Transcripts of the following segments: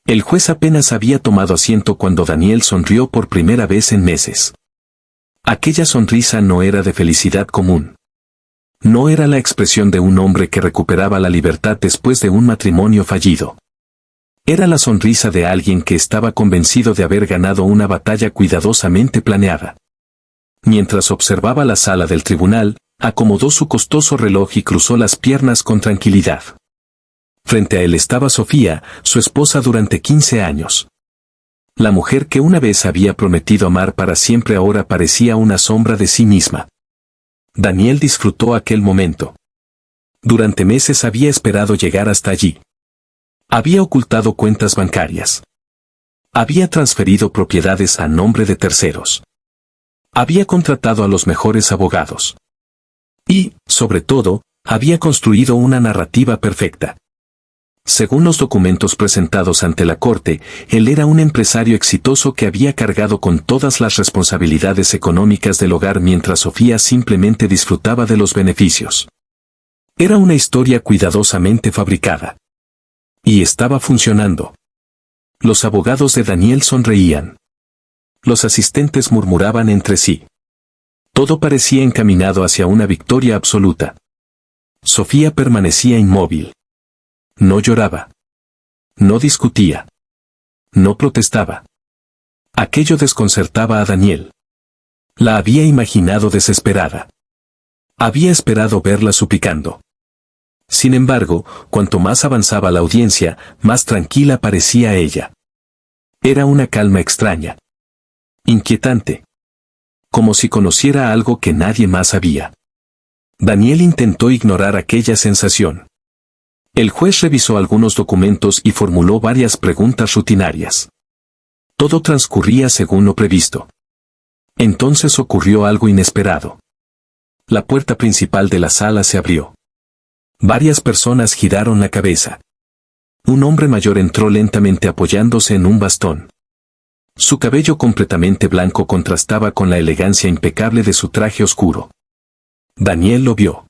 El juez apenas había tomado asiento cuando Daniel sonrió por primera vez en meses. Aquella sonrisa no era de felicidad común. No era la expresión de un hombre que recuperaba la libertad después de un matrimonio fallido. Era la sonrisa de alguien que estaba convencido de haber ganado una batalla cuidadosamente planeada. Mientras observaba la sala del tribunal, acomodó su costoso reloj y cruzó las piernas con tranquilidad. Frente a él estaba Sofía, su esposa durante 15 años. La mujer que una vez había prometido amar para siempre ahora parecía una sombra de sí misma. Daniel disfrutó aquel momento. Durante meses había esperado llegar hasta allí. Había ocultado cuentas bancarias. Había transferido propiedades a nombre de terceros. Había contratado a los mejores abogados. Y, sobre todo, había construido una narrativa perfecta. Según los documentos presentados ante la corte, él era un empresario exitoso que había cargado con todas las responsabilidades económicas del hogar mientras Sofía simplemente disfrutaba de los beneficios. Era una historia cuidadosamente fabricada. Y estaba funcionando. Los abogados de Daniel sonreían. Los asistentes murmuraban entre sí. Todo parecía encaminado hacia una victoria absoluta. Sofía permanecía inmóvil. No lloraba. No discutía. No protestaba. Aquello desconcertaba a Daniel. La había imaginado desesperada. Había esperado verla suplicando. Sin embargo, cuanto más avanzaba la audiencia, más tranquila parecía ella. Era una calma extraña. Inquietante. Como si conociera algo que nadie más sabía. Daniel intentó ignorar aquella sensación. El juez revisó algunos documentos y formuló varias preguntas rutinarias. Todo transcurría según lo previsto. Entonces ocurrió algo inesperado. La puerta principal de la sala se abrió. Varias personas giraron la cabeza. Un hombre mayor entró lentamente apoyándose en un bastón. Su cabello completamente blanco contrastaba con la elegancia impecable de su traje oscuro. Daniel lo vio.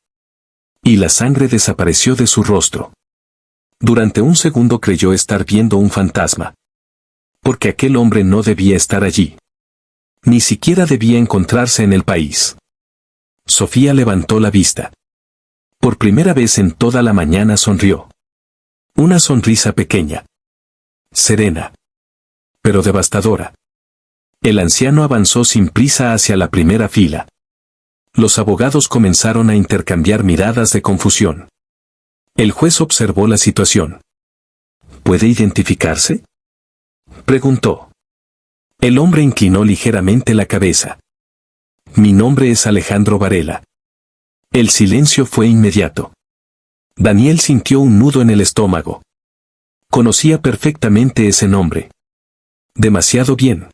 Y la sangre desapareció de su rostro. Durante un segundo creyó estar viendo un fantasma. Porque aquel hombre no debía estar allí. Ni siquiera debía encontrarse en el país. Sofía levantó la vista. Por primera vez en toda la mañana sonrió. Una sonrisa pequeña. Serena. Pero devastadora. El anciano avanzó sin prisa hacia la primera fila. Los abogados comenzaron a intercambiar miradas de confusión. El juez observó la situación. ¿Puede identificarse?, preguntó. El hombre inclinó ligeramente la cabeza. Mi nombre es Alejandro Varela. El silencio fue inmediato. Daniel sintió un nudo en el estómago. Conocía perfectamente ese nombre. Demasiado bien.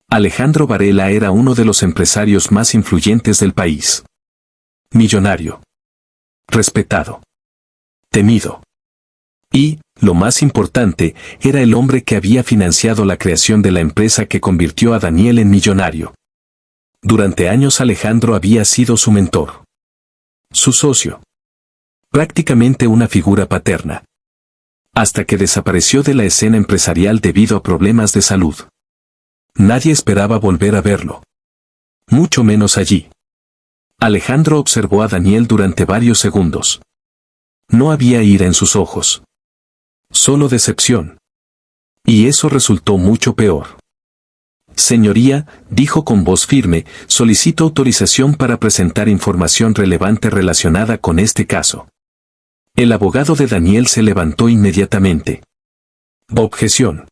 Alejandro Varela era uno de los empresarios más influyentes del país. Millonario. Respetado. Temido. Y, lo más importante, era el hombre que había financiado la creación de la empresa que convirtió a Daniel en millonario. Durante años Alejandro había sido su mentor. Su socio. Prácticamente una figura paterna. Hasta que desapareció de la escena empresarial debido a problemas de salud. Nadie esperaba volver a verlo. Mucho menos allí. Alejandro observó a Daniel durante varios segundos. No había ira en sus ojos. Solo decepción. Y eso resultó mucho peor. Señoría, dijo con voz firme, solicito autorización para presentar información relevante relacionada con este caso. El abogado de Daniel se levantó inmediatamente. Objeción.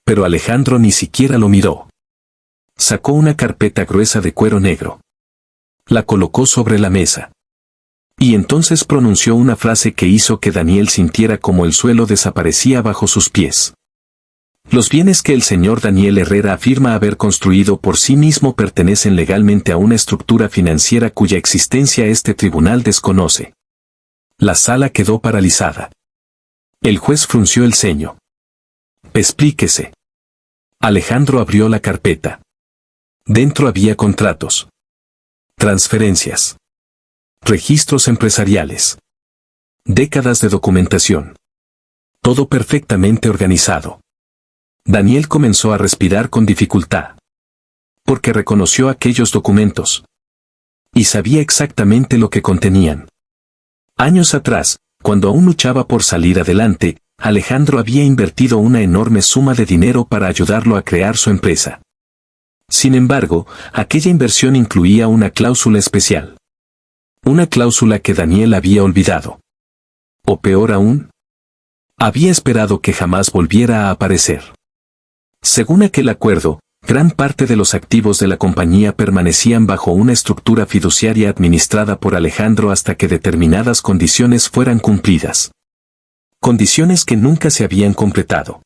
Pero Alejandro ni siquiera lo miró. Sacó una carpeta gruesa de cuero negro. La colocó sobre la mesa. Y entonces pronunció una frase que hizo que Daniel sintiera como el suelo desaparecía bajo sus pies. Los bienes que el señor Daniel Herrera afirma haber construido por sí mismo pertenecen legalmente a una estructura financiera cuya existencia este tribunal desconoce. La sala quedó paralizada. El juez frunció el ceño. Explíquese. Alejandro abrió la carpeta. Dentro había contratos. Transferencias. Registros empresariales. Décadas de documentación. Todo perfectamente organizado. Daniel comenzó a respirar con dificultad. Porque reconoció aquellos documentos. Y sabía exactamente lo que contenían. Años atrás, cuando aún luchaba por salir adelante, Alejandro había invertido una enorme suma de dinero para ayudarlo a crear su empresa. Sin embargo, aquella inversión incluía una cláusula especial. Una cláusula que Daniel había olvidado. O peor aún, había esperado que jamás volviera a aparecer. Según aquel acuerdo, gran parte de los activos de la compañía permanecían bajo una estructura fiduciaria administrada por Alejandro hasta que determinadas condiciones fueran cumplidas. Condiciones que nunca se habían completado.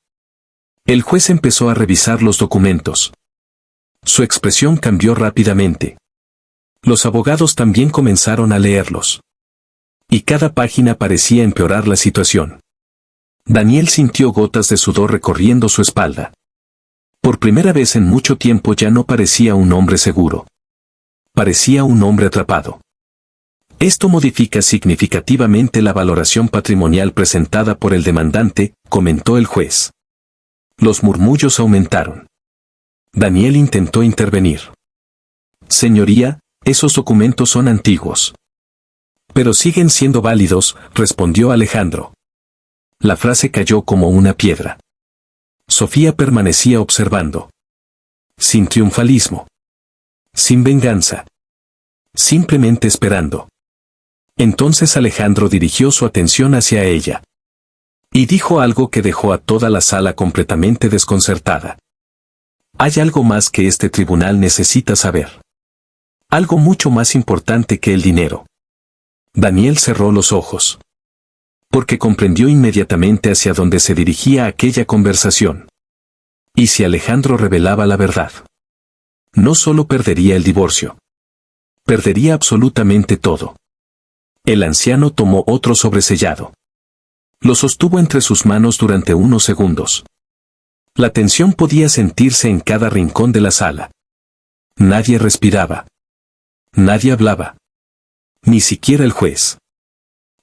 El juez empezó a revisar los documentos. Su expresión cambió rápidamente. Los abogados también comenzaron a leerlos. Y cada página parecía empeorar la situación. Daniel sintió gotas de sudor recorriendo su espalda. Por primera vez en mucho tiempo ya no parecía un hombre seguro. Parecía un hombre atrapado. Esto modifica significativamente la valoración patrimonial presentada por el demandante, comentó el juez. Los murmullos aumentaron. Daniel intentó intervenir. Señoría, esos documentos son antiguos. Pero siguen siendo válidos, respondió Alejandro. La frase cayó como una piedra. Sofía permanecía observando. Sin triunfalismo. Sin venganza. Simplemente esperando. Entonces Alejandro dirigió su atención hacia ella. Y dijo algo que dejó a toda la sala completamente desconcertada. Hay algo más que este tribunal necesita saber. Algo mucho más importante que el dinero. Daniel cerró los ojos. Porque comprendió inmediatamente hacia dónde se dirigía aquella conversación. Y si Alejandro revelaba la verdad, no solo perdería el divorcio. Perdería absolutamente todo. El anciano tomó otro sobresellado. Lo sostuvo entre sus manos durante unos segundos. La tensión podía sentirse en cada rincón de la sala. Nadie respiraba. Nadie hablaba. Ni siquiera el juez.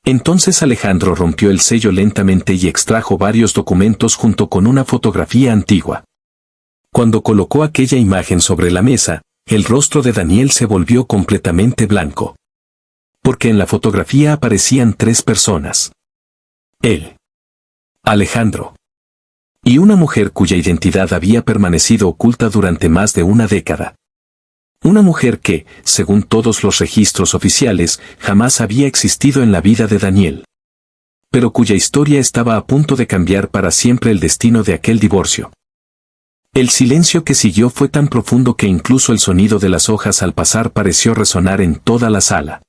Entonces Alejandro rompió el sello lentamente y extrajo varios documentos junto con una fotografía antigua. Cuando colocó aquella imagen sobre la mesa, el rostro de Daniel se volvió completamente blanco. Porque en la fotografía aparecían 3 personas. Él. Alejandro. Y una mujer cuya identidad había permanecido oculta durante más de una década. Una mujer que, según todos los registros oficiales, jamás había existido en la vida de Daniel. Pero cuya historia estaba a punto de cambiar para siempre el destino de aquel divorcio. El silencio que siguió fue tan profundo que incluso el sonido de las hojas al pasar pareció resonar en toda la sala.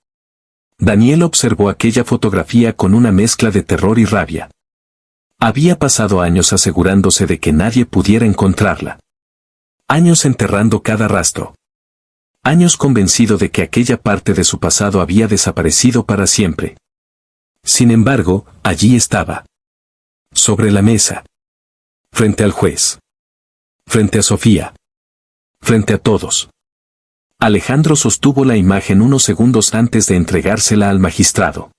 Daniel observó aquella fotografía con una mezcla de terror y rabia. Había pasado años asegurándose de que nadie pudiera encontrarla. Años enterrando cada rastro. Años convencido de que aquella parte de su pasado había desaparecido para siempre. Sin embargo, allí estaba. Sobre la mesa. Frente al juez. Frente a Sofía. Frente a todos. Alejandro sostuvo la imagen unos segundos antes de entregársela al magistrado.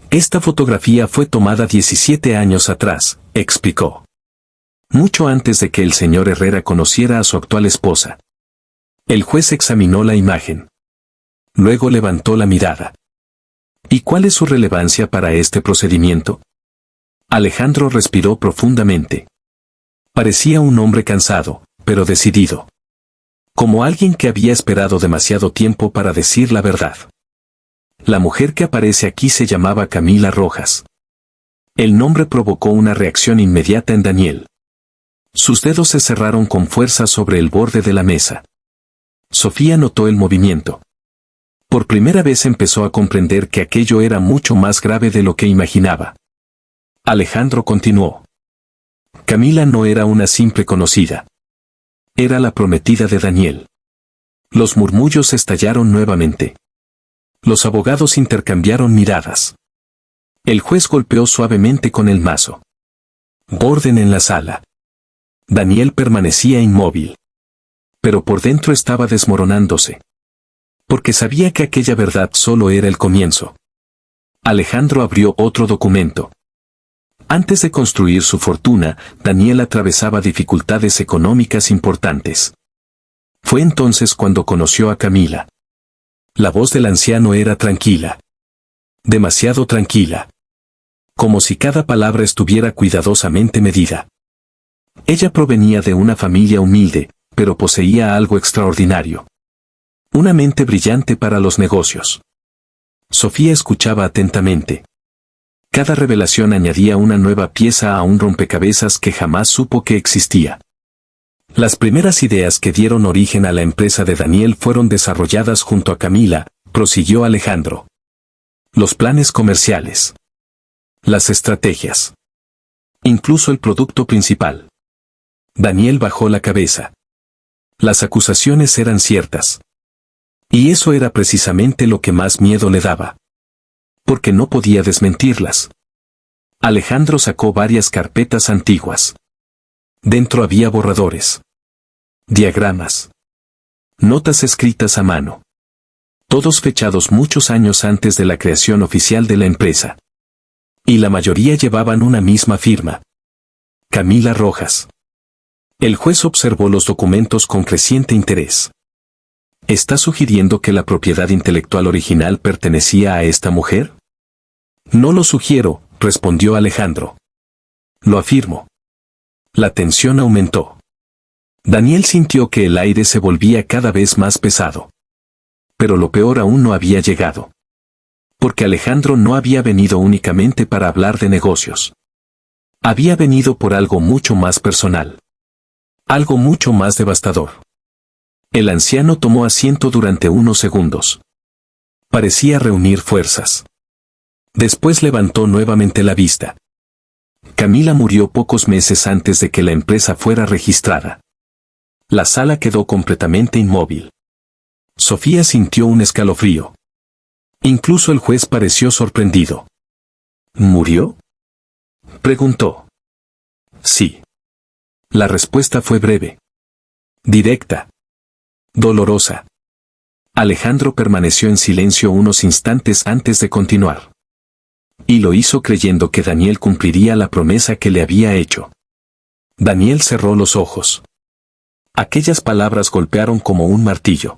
Esta fotografía fue tomada 17 años atrás, explicó. Mucho antes de que el señor Herrera conociera a su actual esposa. El juez examinó la imagen. Luego levantó la mirada. ¿Y cuál es su relevancia para este procedimiento? Alejandro respiró profundamente. Parecía un hombre cansado, pero decidido. Como alguien que había esperado demasiado tiempo para decir la verdad. La mujer que aparece aquí se llamaba Camila Rojas. El nombre provocó una reacción inmediata en Daniel. Sus dedos se cerraron con fuerza sobre el borde de la mesa. Sofía notó el movimiento. Por primera vez empezó a comprender que aquello era mucho más grave de lo que imaginaba. Alejandro continuó. Camila no era una simple conocida. Era la prometida de Daniel. Los murmullos estallaron nuevamente. Los abogados intercambiaron miradas. El juez golpeó suavemente con el mazo. Orden en la sala. Daniel permanecía inmóvil. Pero por dentro estaba desmoronándose. Porque sabía que aquella verdad solo era el comienzo. Alejandro abrió otro documento. Antes de construir su fortuna, Daniel atravesaba dificultades económicas importantes. Fue entonces cuando conoció a Camila. La voz del anciano era tranquila. Demasiado tranquila. Como si cada palabra estuviera cuidadosamente medida. Ella provenía de una familia humilde, pero poseía algo extraordinario. Una mente brillante para los negocios. Sofía escuchaba atentamente. Cada revelación añadía una nueva pieza a un rompecabezas que jamás supo que existía. Las primeras ideas que dieron origen a la empresa de Daniel fueron desarrolladas junto a Camila, prosiguió Alejandro. Los planes comerciales. Las estrategias. Incluso el producto principal. Daniel bajó la cabeza. Las acusaciones eran ciertas. Y eso era precisamente lo que más miedo le daba. Porque no podía desmentirlas. Alejandro sacó varias carpetas antiguas. Dentro había borradores. Diagramas. Notas escritas a mano. Todos fechados muchos años antes de la creación oficial de la empresa. Y la mayoría llevaban una misma firma. Camila Rojas. El juez observó los documentos con creciente interés. ¿Está sugiriendo que la propiedad intelectual original pertenecía a esta mujer? No lo sugiero, respondió Alejandro. Lo afirmo. La tensión aumentó. Daniel sintió que el aire se volvía cada vez más pesado. Pero lo peor aún no había llegado. Porque Alejandro no había venido únicamente para hablar de negocios. Había venido por algo mucho más personal. Algo mucho más devastador. El anciano tomó asiento durante unos segundos. Parecía reunir fuerzas. Después levantó nuevamente la vista. Camila murió pocos meses antes de que la empresa fuera registrada. La sala quedó completamente inmóvil. Sofía sintió un escalofrío. Incluso el juez pareció sorprendido. ¿Murió?, preguntó. Sí. La respuesta fue breve. Directa. Dolorosa. Alejandro permaneció en silencio unos instantes antes de continuar. Y lo hizo creyendo que Daniel cumpliría la promesa que le había hecho. Daniel cerró los ojos. Aquellas palabras golpearon como un martillo.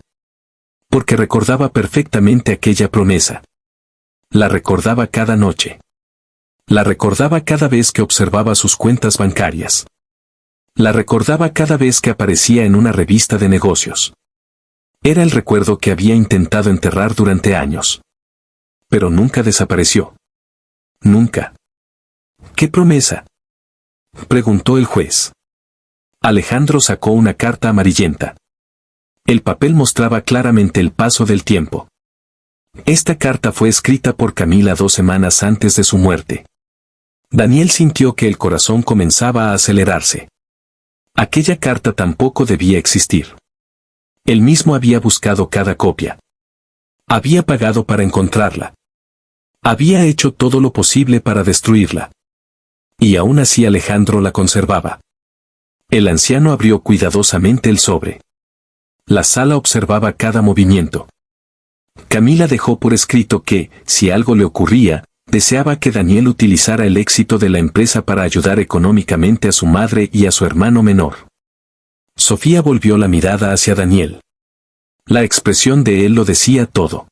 Porque recordaba perfectamente aquella promesa. La recordaba cada noche. La recordaba cada vez que observaba sus cuentas bancarias. La recordaba cada vez que aparecía en una revista de negocios. Era el recuerdo que había intentado enterrar durante años. Pero nunca desapareció. Nunca. ¿Qué promesa?, preguntó el juez. Alejandro sacó una carta amarillenta. El papel mostraba claramente el paso del tiempo. Esta carta fue escrita por Camila 2 semanas antes de su muerte. Daniel sintió que el corazón comenzaba a acelerarse. Aquella carta tampoco debía existir. Él mismo había buscado cada copia. Había pagado para encontrarla. Había hecho todo lo posible para destruirla. Y aún así Alejandro la conservaba. El anciano abrió cuidadosamente el sobre. La sala observaba cada movimiento. Camila dejó por escrito que, si algo le ocurría, deseaba que Daniel utilizara el éxito de la empresa para ayudar económicamente a su madre y a su hermano menor. Sofía volvió la mirada hacia Daniel. La expresión de él lo decía todo.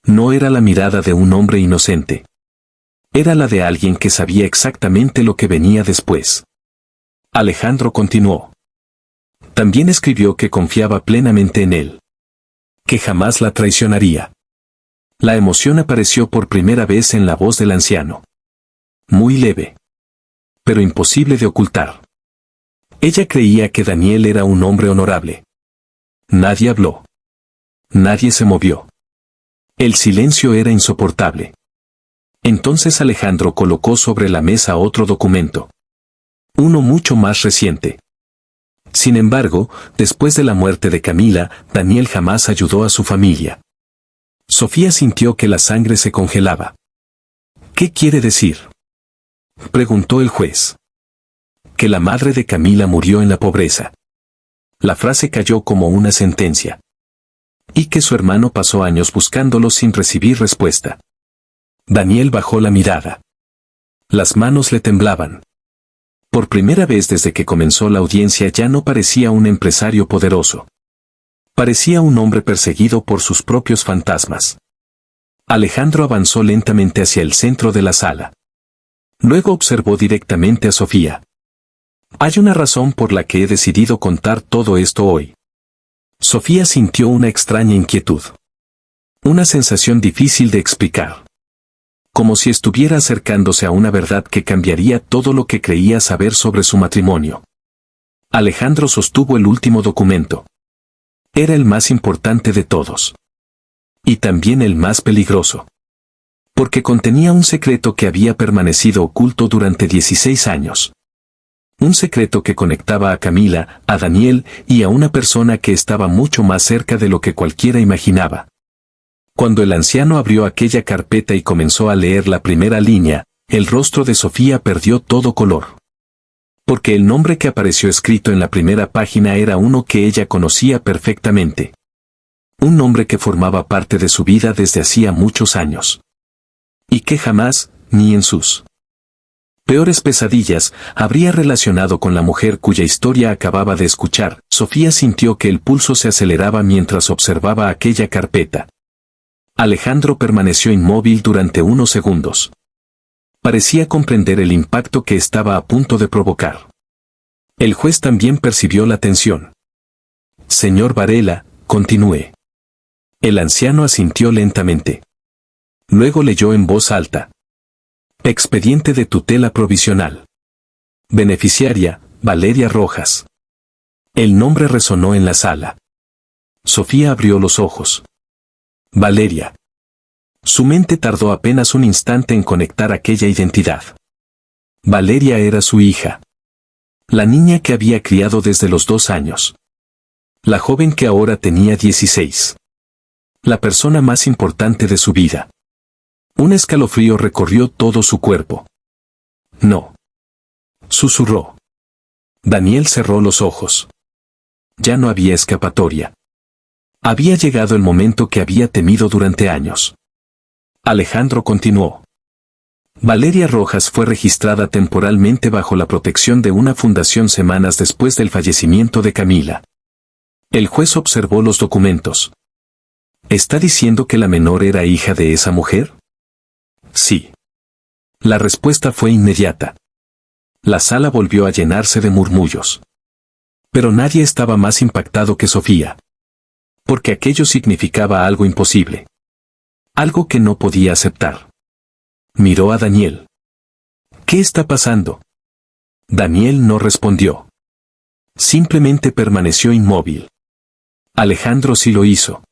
No era la mirada de un hombre inocente. Era la de alguien que sabía exactamente lo que venía después. Alejandro continuó. También escribió que confiaba plenamente en él. Que jamás la traicionaría. La emoción apareció por primera vez en la voz del anciano. Muy leve. Pero imposible de ocultar. Ella creía que Daniel era un hombre honorable. Nadie habló. Nadie se movió. El silencio era insoportable. Entonces Alejandro colocó sobre la mesa otro documento. Uno mucho más reciente. Sin embargo, después de la muerte de Camila, Daniel jamás ayudó a su familia. Sofía sintió que la sangre se congelaba. ¿Qué quiere decir?, preguntó el juez. Que la madre de Camila murió en la pobreza. La frase cayó como una sentencia. Y que su hermano pasó años buscándolo sin recibir respuesta. Daniel bajó la mirada. Las manos le temblaban. Por primera vez desde que comenzó la audiencia ya no parecía un empresario poderoso. Parecía un hombre perseguido por sus propios fantasmas. Alejandro avanzó lentamente hacia el centro de la sala. Luego observó directamente a Sofía. Hay una razón por la que he decidido contar todo esto hoy. Sofía sintió una extraña inquietud. Una sensación difícil de explicar. Como si estuviera acercándose a una verdad que cambiaría todo lo que creía saber sobre su matrimonio. Alejandro sostuvo el último documento. Era el más importante de todos. Y también el más peligroso. Porque contenía un secreto que había permanecido oculto durante 16 años. Un secreto que conectaba a Camila, a Daniel y a una persona que estaba mucho más cerca de lo que cualquiera imaginaba. Cuando el anciano abrió aquella carpeta y comenzó a leer la primera línea, el rostro de Sofía perdió todo color. Porque el nombre que apareció escrito en la primera página era uno que ella conocía perfectamente. Un nombre que formaba parte de su vida desde hacía muchos años. Y que jamás, ni en sus peores pesadillas, habría relacionado con la mujer cuya historia acababa de escuchar. Sofía sintió que el pulso se aceleraba mientras observaba aquella carpeta. Alejandro permaneció inmóvil durante unos segundos. Parecía comprender el impacto que estaba a punto de provocar. El juez también percibió la tensión. Señor Varela, continúe. El anciano asintió lentamente. Luego leyó en voz alta. Expediente de tutela provisional. Beneficiaria, Valeria Rojas. El nombre resonó en la sala. Sofía abrió los ojos. Valeria. Su mente tardó apenas un instante en conectar aquella identidad. Valeria era su hija. La niña que había criado desde los 2 años. La joven que ahora tenía 16. La persona más importante de su vida. Un escalofrío recorrió todo su cuerpo. No. Susurró. Daniel cerró los ojos. Ya no había escapatoria. Había llegado el momento que había temido durante años. Alejandro continuó. Valeria Rojas fue registrada temporalmente bajo la protección de una fundación semanas después del fallecimiento de Camila. El juez observó los documentos. ¿Está diciendo que la menor era hija de esa mujer? Sí. La respuesta fue inmediata. La sala volvió a llenarse de murmullos. Pero nadie estaba más impactado que Sofía. Porque aquello significaba algo imposible. Algo que no podía aceptar. Miró a Daniel. ¿Qué está pasando? Daniel no respondió. Simplemente permaneció inmóvil. Alejandro sí lo hizo.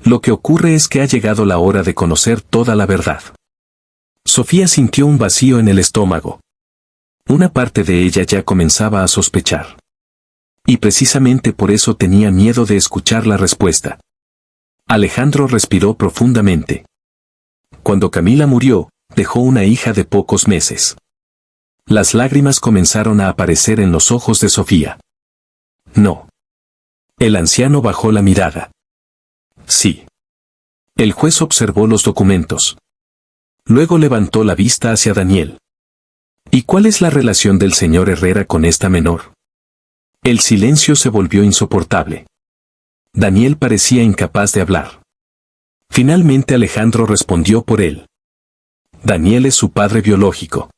Lo que ocurre es que ha llegado la hora de conocer toda la verdad. Sofía sintió un vacío en el estómago. Una parte de ella ya comenzaba a sospechar. Y precisamente por eso tenía miedo de escuchar la respuesta. Alejandro respiró profundamente. Cuando Camila murió, dejó una hija de pocos meses. Las lágrimas comenzaron a aparecer en los ojos de Sofía. No. El anciano bajó la mirada. Sí. El juez observó los documentos. Luego levantó la vista hacia Daniel. ¿Y cuál es la relación del señor Herrera con esta menor? El silencio se volvió insoportable. Daniel parecía incapaz de hablar. Finalmente Alejandro respondió por él. Daniel es su padre biológico.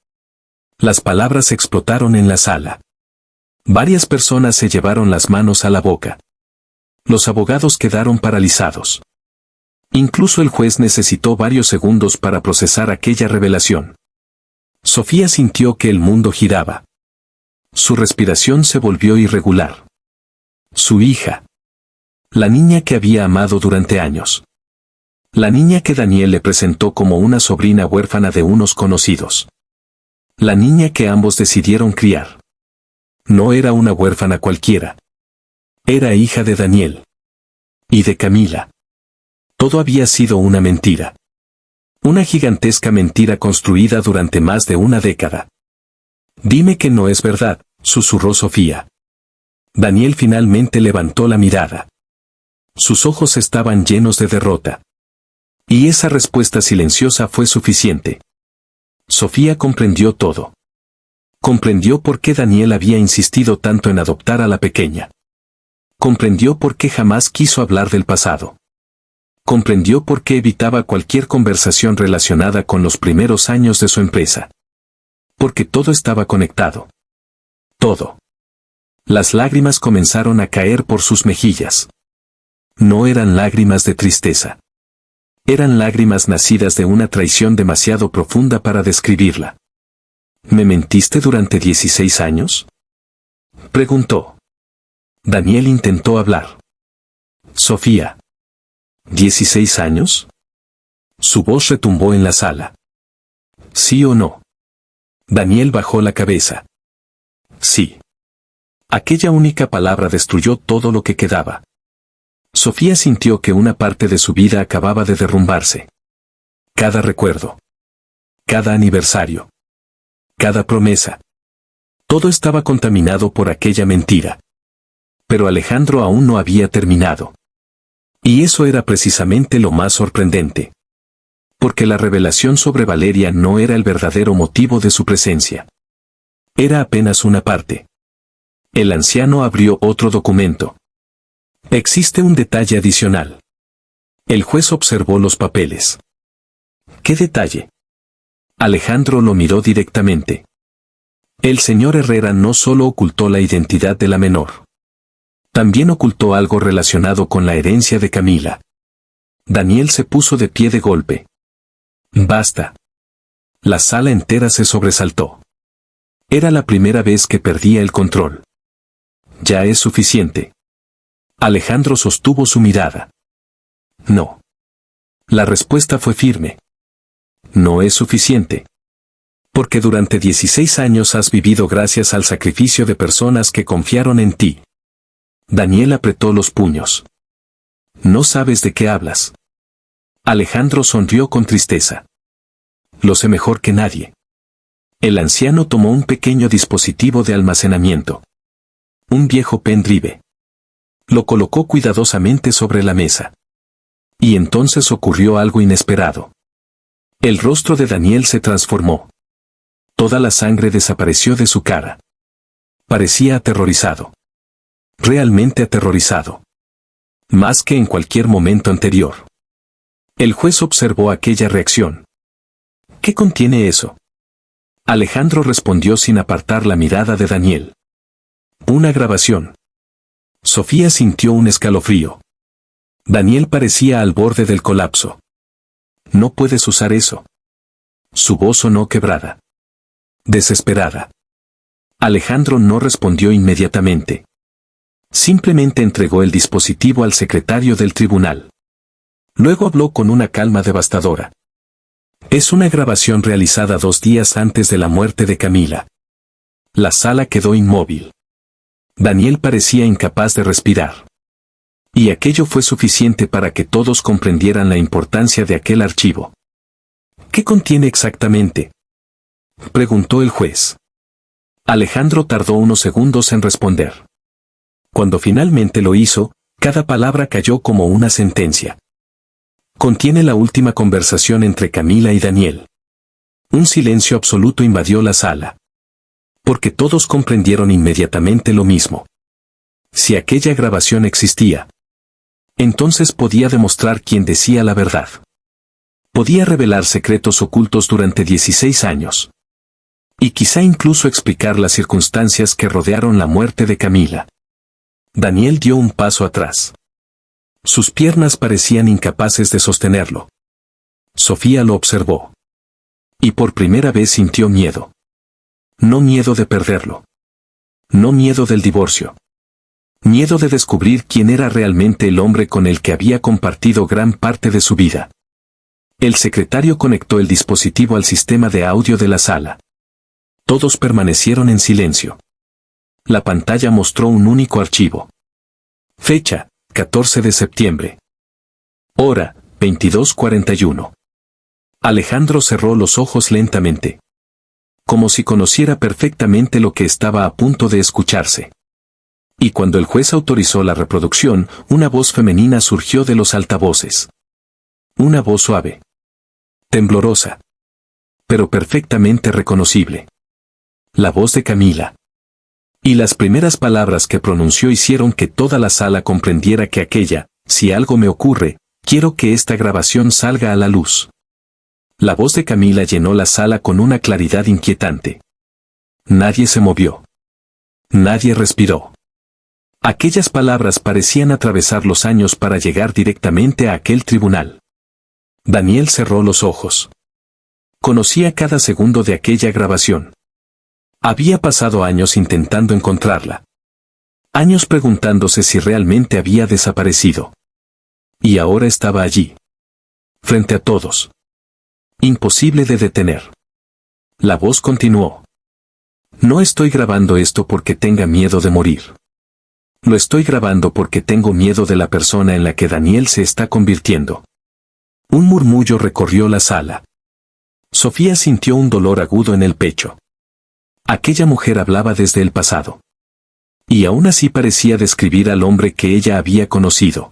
Las palabras explotaron en la sala. Varias personas se llevaron las manos a la boca. Los abogados quedaron paralizados. Incluso el juez necesitó varios segundos para procesar aquella revelación. Sofía sintió que el mundo giraba. Su respiración se volvió irregular. Su hija. La niña que había amado durante años. La niña que Daniel le presentó como una sobrina huérfana de unos conocidos. La niña que ambos decidieron criar. No era una huérfana cualquiera. Era hija de Daniel. Y de Camila. Todo había sido una mentira. Una gigantesca mentira construida durante más de una década. Dime que no es verdad, susurró Sofía. Daniel finalmente levantó la mirada. Sus ojos estaban llenos de derrota. Y esa respuesta silenciosa fue suficiente. Sofía comprendió todo. Comprendió por qué Daniel había insistido tanto en adoptar a la pequeña. Comprendió por qué jamás quiso hablar del pasado. Comprendió por qué evitaba cualquier conversación relacionada con los primeros años de su empresa. Porque todo estaba conectado. Todo. Las lágrimas comenzaron a caer por sus mejillas. No eran lágrimas de tristeza. Eran lágrimas nacidas de una traición demasiado profunda para describirla. ¿Me mentiste durante 16 años? Preguntó. Daniel intentó hablar. Sofía. ¿16 años? Su voz retumbó en la sala. ¿Sí o no? Daniel bajó la cabeza. Sí. Aquella única palabra destruyó todo lo que quedaba. Sofía sintió que una parte de su vida acababa de derrumbarse. Cada recuerdo. Cada aniversario. Cada promesa. Todo estaba contaminado por aquella mentira. Pero Alejandro aún no había terminado. Y eso era precisamente lo más sorprendente. Porque la revelación sobre Valeria no era el verdadero motivo de su presencia. Era apenas una parte. El anciano abrió otro documento. Existe un detalle adicional. El juez observó los papeles. ¿Qué detalle? Alejandro lo miró directamente. El señor Herrera no solo ocultó la identidad de la menor. También ocultó algo relacionado con la herencia de Camila. Daniel se puso de pie de golpe. Basta. La sala entera se sobresaltó. Era la primera vez que perdía el control. Ya es suficiente. Alejandro sostuvo su mirada. No. La respuesta fue firme. No es suficiente. Porque durante 16 años has vivido gracias al sacrificio de personas que confiaron en ti. Daniel apretó los puños. No sabes de qué hablas. Alejandro sonrió con tristeza. Lo sé mejor que nadie. El anciano tomó un pequeño dispositivo de almacenamiento. Un viejo pendrive. Lo colocó cuidadosamente sobre la mesa. Y entonces ocurrió algo inesperado. El rostro de Daniel se transformó. Toda la sangre desapareció de su cara. Parecía aterrorizado. Realmente aterrorizado. Más que en cualquier momento anterior. El juez observó aquella reacción. ¿Qué contiene eso? Alejandro respondió sin apartar la mirada de Daniel. Una grabación. Sofía sintió un escalofrío. Daniel parecía al borde del colapso. No puedes usar eso. Su voz sonó quebrada. Desesperada. Alejandro no respondió inmediatamente. Simplemente entregó el dispositivo al secretario del tribunal. Luego habló con una calma devastadora. Es una grabación realizada 2 días antes de la muerte de Camila. La sala quedó inmóvil. Daniel parecía incapaz de respirar. Y aquello fue suficiente para que todos comprendieran la importancia de aquel archivo. ¿Qué contiene exactamente?, preguntó el juez. Alejandro tardó unos segundos en responder. Cuando finalmente lo hizo, cada palabra cayó como una sentencia. Contiene la última conversación entre Camila y Daniel. Un silencio absoluto invadió la sala. Porque todos comprendieron inmediatamente lo mismo. Si aquella grabación existía, entonces podía demostrar quién decía la verdad. Podía revelar secretos ocultos durante 16 años. Y quizá incluso explicar las circunstancias que rodearon la muerte de Camila. Daniel dio un paso atrás. Sus piernas parecían incapaces de sostenerlo. Sofía lo observó. Y por primera vez sintió miedo. No miedo de perderlo. No miedo del divorcio. Miedo de descubrir quién era realmente el hombre con el que había compartido gran parte de su vida. El secretario conectó el dispositivo al sistema de audio de la sala. Todos permanecieron en silencio. La pantalla mostró un único archivo. Fecha, 14 de septiembre. Hora, 22:41. Alejandro cerró los ojos lentamente. Como si conociera perfectamente lo que estaba a punto de escucharse. Y cuando el juez autorizó la reproducción, una voz femenina surgió de los altavoces. Una voz suave. Temblorosa. pero perfectamente reconocible. La voz de Camila. Y las primeras palabras que pronunció hicieron que toda la sala comprendiera que aquella, si algo me ocurre, quiero que esta grabación salga a la luz. La voz de Camila llenó la sala con una claridad inquietante. Nadie se movió. Nadie respiró. Aquellas palabras parecían atravesar los años para llegar directamente a aquel tribunal. Daniel cerró los ojos. Conocía cada segundo de aquella grabación. Había pasado años intentando encontrarla. Años preguntándose si realmente había desaparecido. Y ahora estaba allí. Frente a todos. Imposible de detener. La voz continuó. No estoy grabando esto porque tenga miedo de morir. Lo estoy grabando porque tengo miedo de la persona en la que Daniel se está convirtiendo. Un murmullo recorrió la sala. Sofía sintió un dolor agudo en el pecho. Aquella mujer hablaba desde el pasado. Y aún así parecía describir al hombre que ella había conocido.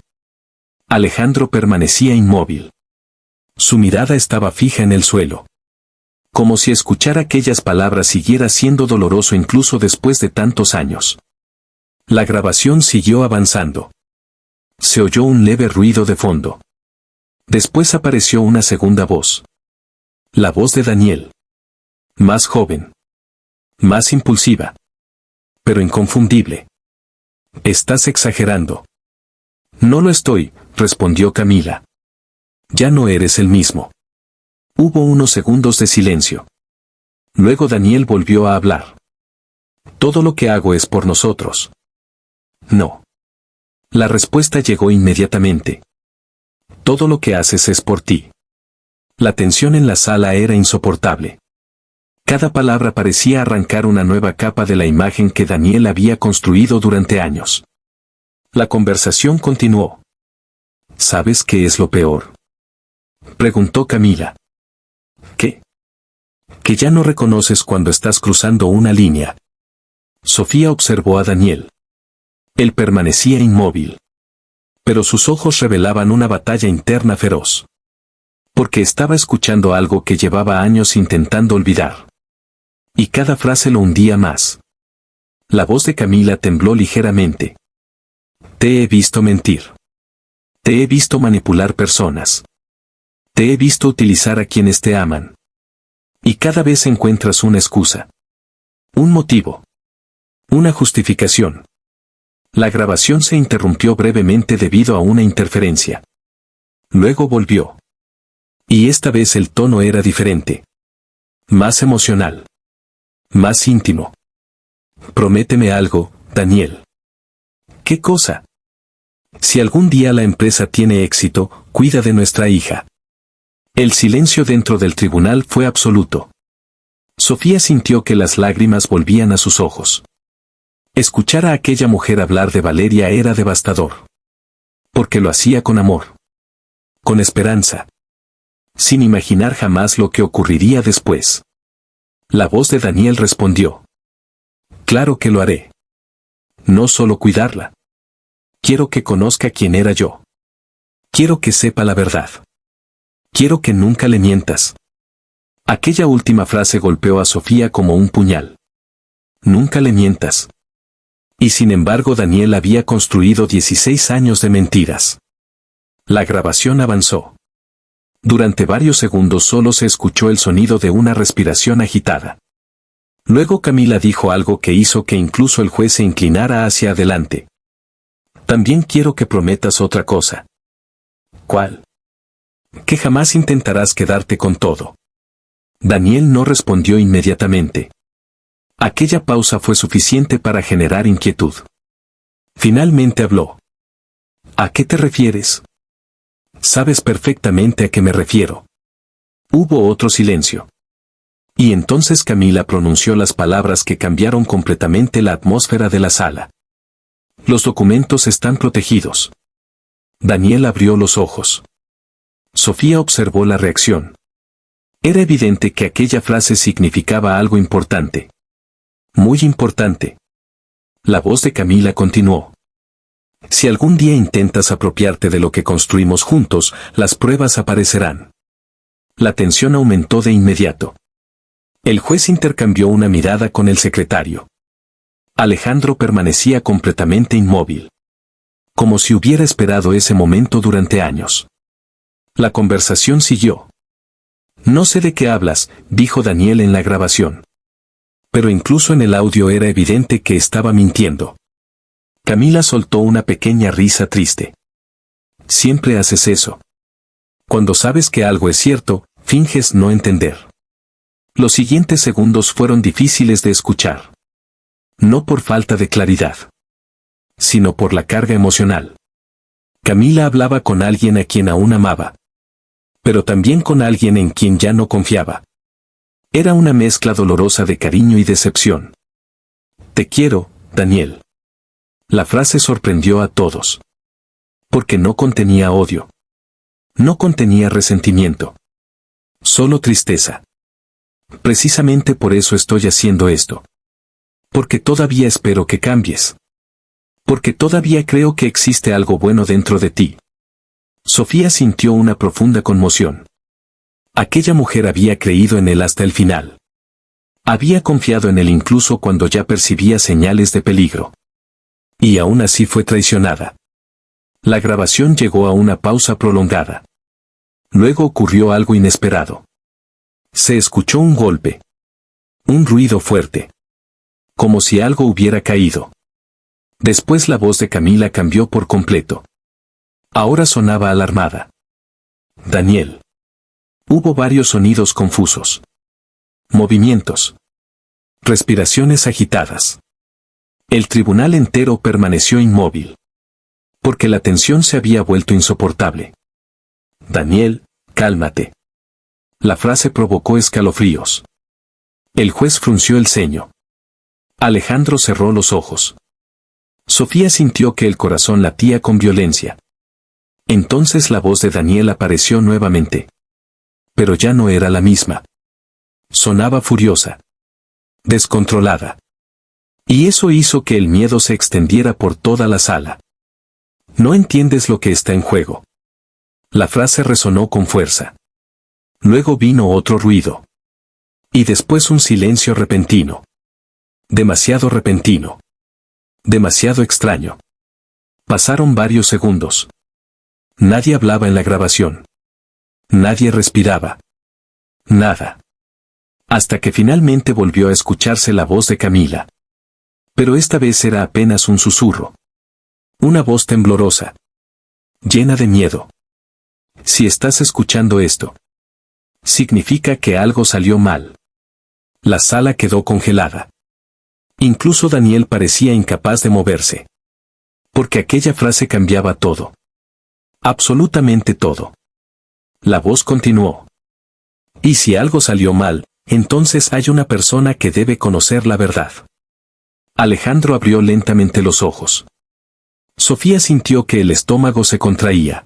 Alejandro permanecía inmóvil. Su mirada estaba fija en el suelo. Como si escuchar aquellas palabras siguiera siendo doloroso incluso después de tantos años. La grabación siguió avanzando. Se oyó un leve ruido de fondo. Después apareció una segunda voz. La voz de Daniel. Más joven. Más impulsiva. Pero inconfundible. Estás exagerando. No lo estoy, respondió Camila. Ya no eres el mismo. Hubo unos segundos de silencio. Luego Daniel volvió a hablar. Todo lo que hago es por nosotros. No. La respuesta llegó inmediatamente. Todo lo que haces es por ti. La tensión en la sala era insoportable. Cada palabra parecía arrancar una nueva capa de la imagen que Daniel había construido durante años. La conversación continuó. ¿Sabes qué es lo peor?, preguntó Camila. ¿Qué? Que ya no reconoces cuando estás cruzando una línea. Sofía observó a Daniel. Él permanecía inmóvil. Pero sus ojos revelaban una batalla interna feroz. Porque estaba escuchando algo que llevaba años intentando olvidar. Y cada frase lo hundía más. La voz de Camila tembló ligeramente. Te he visto mentir. Te he visto manipular personas. Te he visto utilizar a quienes te aman. Y cada vez encuentras una excusa. Un motivo. Una justificación. La grabación se interrumpió brevemente debido a una interferencia. Luego volvió. Y esta vez el tono era diferente. Más emocional. Más íntimo. Prométeme algo, Daniel. ¿Qué cosa? Si algún día la empresa tiene éxito, cuida de nuestra hija. El silencio dentro del tribunal fue absoluto. Sofía sintió que las lágrimas volvían a sus ojos. Escuchar a aquella mujer hablar de Valeria era devastador. Porque lo hacía con amor. Con esperanza. Sin imaginar jamás lo que ocurriría después. La voz de Daniel respondió. Claro que lo haré. No solo cuidarla. Quiero que conozca quién era yo. Quiero que sepa la verdad. Quiero que nunca le mientas. Aquella última frase golpeó a Sofía como un puñal. Nunca le mientas. Y sin embargo Daniel había construido 16 años de mentiras. La grabación avanzó. Durante varios segundos solo se escuchó el sonido de una respiración agitada. Luego Camila dijo algo que hizo que incluso el juez se inclinara hacia adelante. También quiero que prometas otra cosa. ¿Cuál? Que jamás intentarás quedarte con todo. Daniel no respondió inmediatamente. Aquella pausa fue suficiente para generar inquietud. Finalmente habló. ¿A qué te refieres? Sabes perfectamente a qué me refiero. Hubo otro silencio. Y entonces Camila pronunció las palabras que cambiaron completamente la atmósfera de la sala. Los documentos están protegidos. Daniel abrió los ojos. Sofía observó la reacción. Era evidente que aquella frase significaba algo importante. Muy importante. La voz de Camila continuó. Si algún día intentas apropiarte de lo que construimos juntos, las pruebas aparecerán. La tensión aumentó de inmediato. El juez intercambió una mirada con el secretario. Alejandro permanecía completamente inmóvil. Como si hubiera esperado ese momento durante años. La conversación siguió. No sé de qué hablas, dijo Daniel en la grabación. Pero incluso en el audio era evidente que estaba mintiendo. Camila soltó una pequeña risa triste. Siempre haces eso. Cuando sabes que algo es cierto, finges no entender. Los siguientes segundos fueron difíciles de escuchar. No por falta de claridad, sino por la carga emocional. Camila hablaba con alguien a quien aún amaba. Pero también con alguien en quien ya no confiaba. Era una mezcla dolorosa de cariño y decepción. Te quiero, Daniel. La frase sorprendió a todos. Porque no contenía odio. No contenía resentimiento. Solo tristeza. Precisamente por eso estoy haciendo esto. Porque todavía espero que cambies. Porque todavía creo que existe algo bueno dentro de ti. Sofía sintió una profunda conmoción. Aquella mujer había creído en él hasta el final. Había confiado en él incluso cuando ya percibía señales de peligro. Y aún así fue traicionada. La grabación llegó a una pausa prolongada. Luego ocurrió algo inesperado. Se escuchó un golpe. Un ruido fuerte. Como si algo hubiera caído. Después la voz de Camila cambió por completo. Ahora sonaba alarmada. Daniel. Hubo varios sonidos confusos. Movimientos. Respiraciones agitadas. El tribunal entero permaneció inmóvil. Porque la tensión se había vuelto insoportable. Daniel, cálmate. La frase provocó escalofríos. El juez frunció el ceño. Alejandro cerró los ojos. Sofía sintió que el corazón latía con violencia. Entonces la voz de Daniel apareció nuevamente. Pero ya no era la misma. Sonaba furiosa. Descontrolada. Y eso hizo que el miedo se extendiera por toda la sala. No entiendes lo que está en juego. La frase resonó con fuerza. Luego vino otro ruido. Y después un silencio repentino. Demasiado repentino. Demasiado extraño. Pasaron varios segundos. Nadie hablaba en la grabación. Nadie respiraba. Nada. Hasta que finalmente volvió a escucharse la voz de Camila. Pero esta vez era apenas un susurro. Una voz temblorosa. Llena de miedo. Si estás escuchando esto, significa que algo salió mal. La sala quedó congelada. Incluso Daniel parecía incapaz de moverse. Porque aquella frase cambiaba todo. Absolutamente todo. La voz continuó. Y si algo salió mal, entonces hay una persona que debe conocer la verdad. Alejandro abrió lentamente los ojos. Sofía sintió que el estómago se contraía.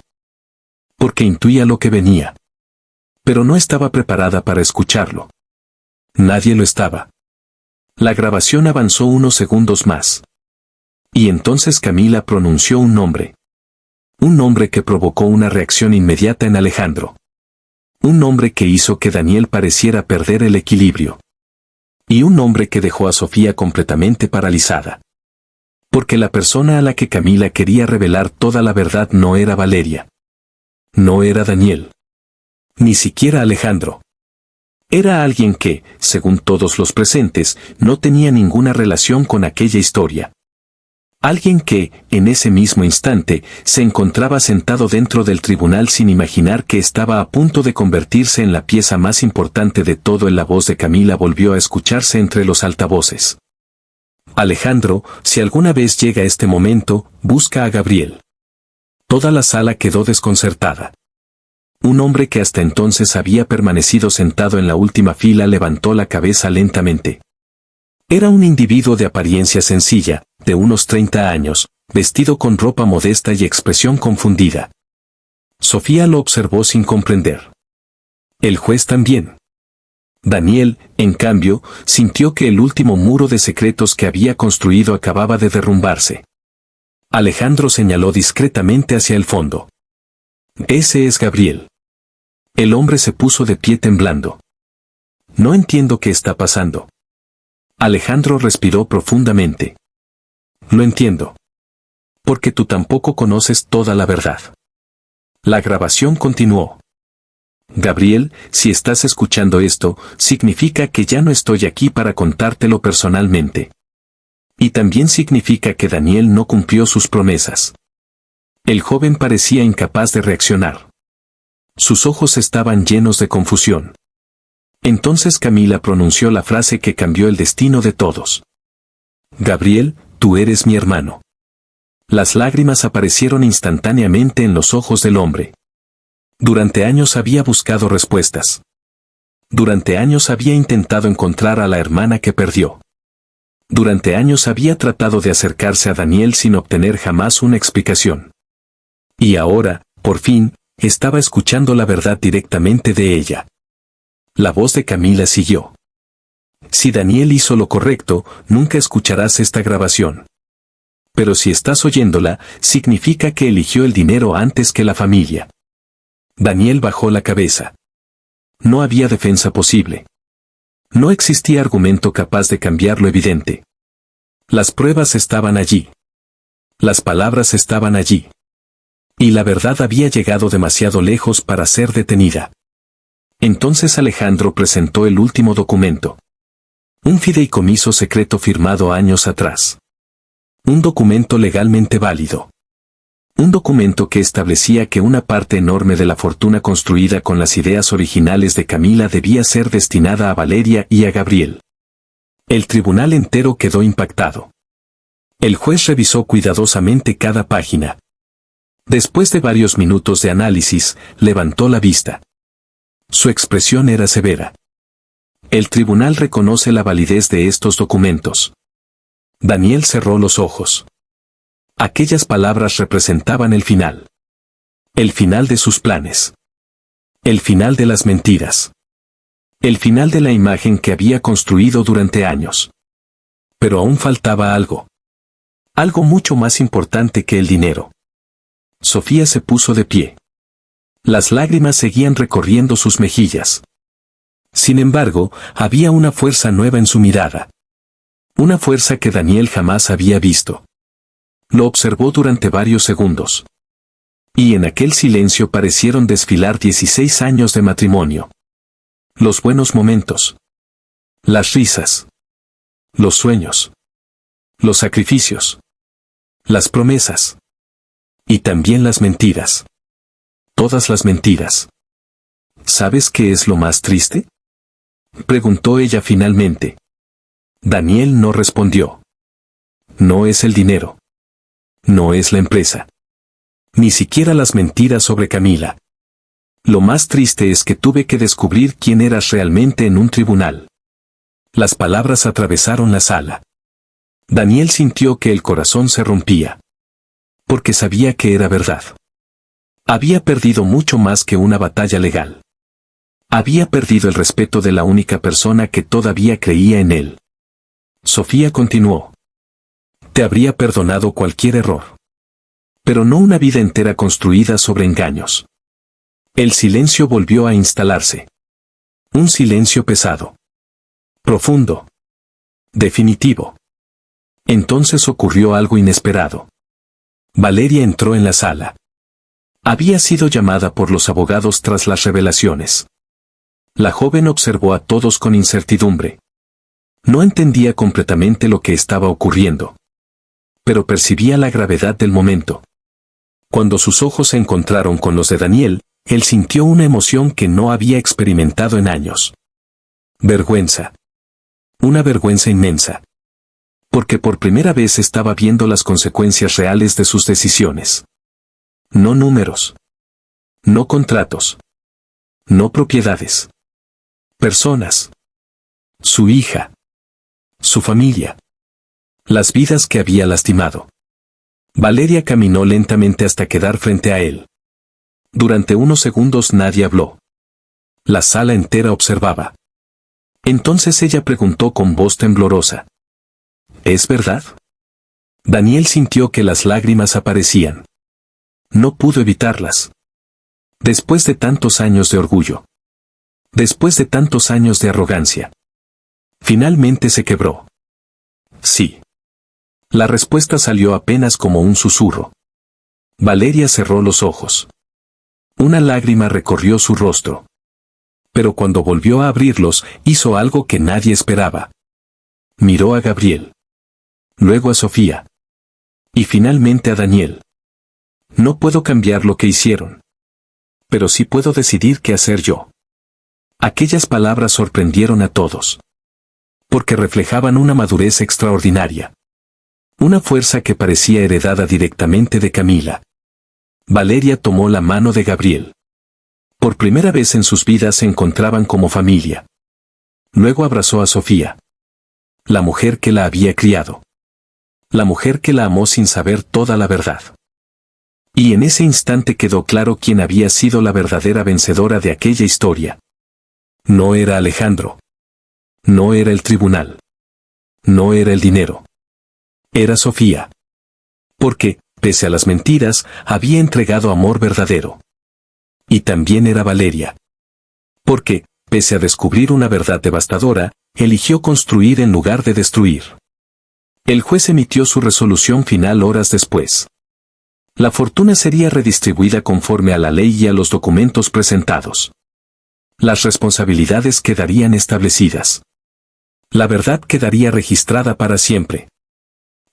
Porque intuía lo que venía. Pero no estaba preparada para escucharlo. Nadie lo estaba. La grabación avanzó unos segundos más. Y entonces Camila pronunció un nombre. Un nombre que provocó una reacción inmediata en Alejandro. Un nombre que hizo que Daniel pareciera perder el equilibrio. Y un nombre que dejó a Sofía completamente paralizada. Porque la persona a la que Camila quería revelar toda la verdad no era Valeria. No era Daniel. Ni siquiera Alejandro. Era alguien que, según todos los presentes, no tenía ninguna relación con aquella historia. Alguien que, en ese mismo instante, se encontraba sentado dentro del tribunal sin imaginar que estaba a punto de convertirse en la pieza más importante de todo. La voz de Camila volvió a escucharse entre los altavoces. Alejandro, si alguna vez llega este momento, busca a Gabriel. Toda la sala quedó desconcertada. Un hombre que hasta entonces había permanecido sentado en la última fila levantó la cabeza lentamente. Era un individuo de apariencia sencilla, de unos 30 años, vestido con ropa modesta y expresión confundida. Sofía lo observó sin comprender. El juez también. Daniel, en cambio, sintió que el último muro de secretos que había construido acababa de derrumbarse. Alejandro señaló discretamente hacia el fondo. Ese es Gabriel. El hombre se puso de pie temblando. No entiendo qué está pasando. Alejandro respiró profundamente. Lo entiendo. Porque tú tampoco conoces toda la verdad. La grabación continuó. Gabriel, si estás escuchando esto, significa que ya no estoy aquí para contártelo personalmente. Y también significa que Daniel no cumplió sus promesas. El joven parecía incapaz de reaccionar. Sus ojos estaban llenos de confusión. Entonces Camila pronunció la frase que cambió el destino de todos. Gabriel, tú eres mi hermano. Las lágrimas aparecieron instantáneamente en los ojos del hombre. Durante años había buscado respuestas. Durante años había intentado encontrar a la hermana que perdió. Durante años había tratado de acercarse a Daniel sin obtener jamás una explicación. Y ahora, por fin, estaba escuchando la verdad directamente de ella. La voz de Camila siguió. Si Daniel hizo lo correcto, nunca escucharás esta grabación. Pero si estás oyéndola, significa que eligió el dinero antes que la familia. Daniel bajó la cabeza. No había defensa posible. No existía argumento capaz de cambiar lo evidente. Las pruebas estaban allí. Las palabras estaban allí. Y la verdad había llegado demasiado lejos para ser detenida. Entonces Alejandro presentó el último documento. Un fideicomiso secreto firmado años atrás. Un documento legalmente válido. Un documento que establecía que una parte enorme de la fortuna construida con las ideas originales de Camila debía ser destinada a Valeria y a Gabriel. El tribunal entero quedó impactado. El juez revisó cuidadosamente cada página. Después de varios minutos de análisis, levantó la vista. Su expresión era severa. El tribunal reconoce la validez de estos documentos. Daniel cerró los ojos. Aquellas palabras representaban el final. El final de sus planes. El final de las mentiras. El final de la imagen que había construido durante años. Pero aún faltaba algo. Algo mucho más importante que el dinero. Sofía se puso de pie. Las lágrimas seguían recorriendo sus mejillas. Sin embargo, había una fuerza nueva en su mirada. Una fuerza que Daniel jamás había visto. Lo observó durante varios segundos. Y en aquel silencio parecieron desfilar 16 años de matrimonio. Los buenos momentos. Las risas. Los sueños. Los sacrificios. Las promesas. Y también las mentiras. Todas las mentiras. ¿Sabes qué es lo más triste? Preguntó ella finalmente. Daniel no respondió. No es el dinero. No es la empresa. Ni siquiera las mentiras sobre Camila. Lo más triste es que tuve que descubrir quién eras realmente en un tribunal. Las palabras atravesaron la sala. Daniel sintió que el corazón se rompía. Porque sabía que era verdad. Había perdido mucho más que una batalla legal. Había perdido el respeto de la única persona que todavía creía en él. Sofía continuó. Te habría perdonado cualquier error. Pero no una vida entera construida sobre engaños. El silencio volvió a instalarse. Un silencio pesado. Profundo. Definitivo. Entonces ocurrió algo inesperado. Valeria entró en la sala. Había sido llamada por los abogados tras las revelaciones. La joven observó a todos con incertidumbre. No entendía completamente lo que estaba ocurriendo. Pero percibía la gravedad del momento. Cuando sus ojos se encontraron con los de Daniel, él sintió una emoción que no había experimentado en años. Vergüenza. Una vergüenza inmensa. Porque por primera vez estaba viendo las consecuencias reales de sus decisiones. No números. No contratos. No propiedades. Personas. Su hija. Su familia. Las vidas que había lastimado. Valeria caminó lentamente hasta quedar frente a él. Durante unos segundos nadie habló. La sala entera observaba. Entonces ella preguntó con voz temblorosa. ¿Es verdad? Daniel sintió que las lágrimas aparecían. No pudo evitarlas. Después de tantos años de orgullo. Después de tantos años de arrogancia. Finalmente se quebró. Sí. La respuesta salió apenas como un susurro. Valeria cerró los ojos. Una lágrima recorrió su rostro. Pero cuando volvió a abrirlos, hizo algo que nadie esperaba. Miró a Gabriel. Luego a Sofía. Y finalmente a Daniel. No puedo cambiar lo que hicieron. Pero sí puedo decidir qué hacer yo. Aquellas palabras sorprendieron a todos. Porque reflejaban una madurez extraordinaria. Una fuerza que parecía heredada directamente de Camila. Valeria tomó la mano de Gabriel. Por primera vez en sus vidas se encontraban como familia. Luego abrazó a Sofía. La mujer que la había criado. La mujer que la amó sin saber toda la verdad. Y en ese instante quedó claro quién había sido la verdadera vencedora de aquella historia. No era Alejandro. No era el tribunal. No era el dinero. Era Sofía. Porque, pese a las mentiras, había entregado amor verdadero. Y también era Valeria. Porque, pese a descubrir una verdad devastadora, eligió construir en lugar de destruir. El juez emitió su resolución final horas después. La fortuna sería redistribuida conforme a la ley y a los documentos presentados. Las responsabilidades quedarían establecidas. La verdad quedaría registrada para siempre.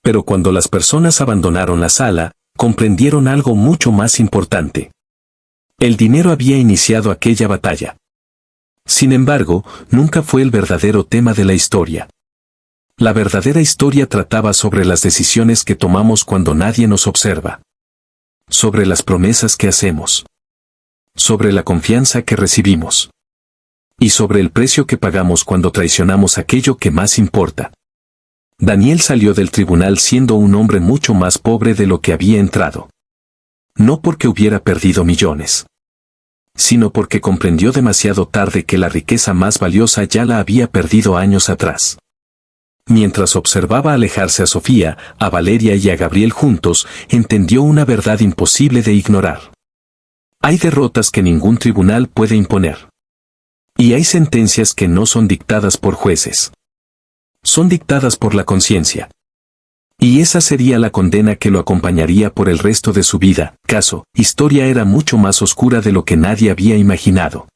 Pero cuando las personas abandonaron la sala, comprendieron algo mucho más importante. El dinero había iniciado aquella batalla. Sin embargo, nunca fue el verdadero tema de la historia. La verdadera historia trataba sobre las decisiones que tomamos cuando nadie nos observa. Sobre las promesas que hacemos. Sobre la confianza que recibimos. Y sobre el precio que pagamos cuando traicionamos aquello que más importa. Daniel salió del tribunal siendo un hombre mucho más pobre de lo que había entrado. No porque hubiera perdido millones, sino porque comprendió demasiado tarde que la riqueza más valiosa ya la había perdido años atrás. Mientras observaba alejarse a Sofía, a Valeria y a Gabriel juntos, entendió una verdad imposible de ignorar. Hay derrotas que ningún tribunal puede imponer. Y hay sentencias que no son dictadas por jueces. Son dictadas por la conciencia. Y esa sería la condena que lo acompañaría por el resto de su vida. Historia era mucho más oscura de lo que nadie había imaginado.